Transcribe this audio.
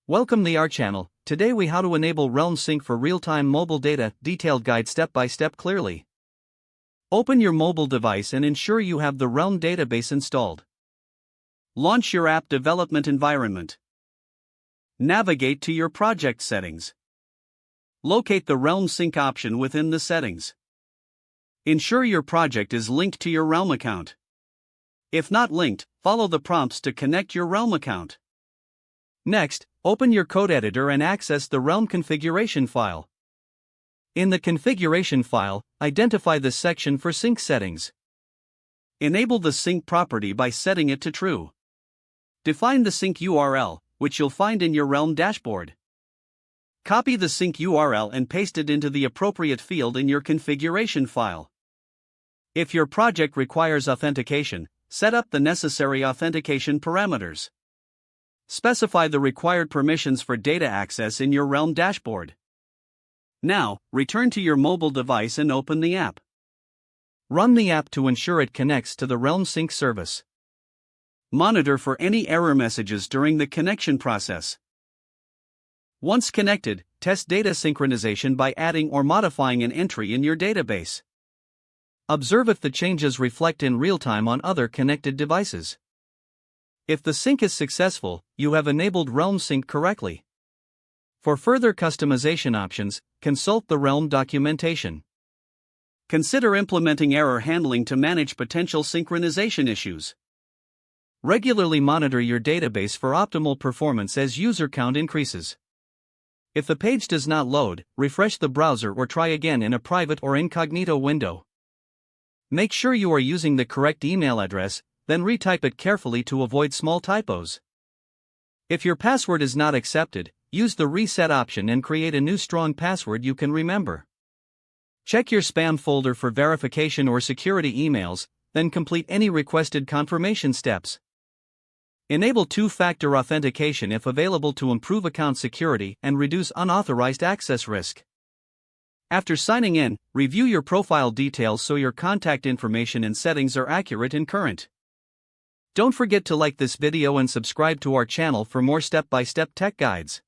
Welcome to our channel. Today we how to enable Realm Sync for real-time mobile data, detailed guide step by step clearly. Open your mobile device and ensure you have the Realm database installed. Launch your app development environment. Navigate to your project settings. Locate the Realm Sync option within the settings. Ensure your project is linked to your Realm account. If not linked, follow the prompts to connect your Realm account. Next, open your code editor and access the Realm configuration file. In the configuration file, identify the section for sync settings. Enable the sync property by setting it to true. Define the sync URL, which you'll find in your Realm dashboard. Copy the sync URL and paste it into the appropriate field in your configuration file. If your project requires authentication, set up the necessary authentication parameters. Specify the required permissions for data access in your Realm dashboard. Now, return to your mobile device and open the app. Run the app to ensure it connects to the Realm Sync service. Monitor for any error messages during the connection process. Once connected, test data synchronization by adding or modifying an entry in your database. Observe if the changes reflect in real time on other connected devices. If the sync is successful, you have enabled Realm Sync correctly. For further customization options, consult the Realm documentation. Consider implementing error handling to manage potential synchronization issues. Regularly monitor your database for optimal performance as user count increases. If the page does not load, refresh the browser or try again in a private or incognito window. Make sure you are using the correct email address, then retype it carefully to avoid small typos. If your password is not accepted, use the reset option and create a new strong password you can remember. Check your spam folder for verification or security emails, then complete any requested confirmation steps. Enable two-factor authentication if available to improve account security and reduce unauthorized access risk. After signing in, review your profile details so your contact information and settings are accurate and current. Don't forget to like this video and subscribe to our channel for more step-by-step tech guides.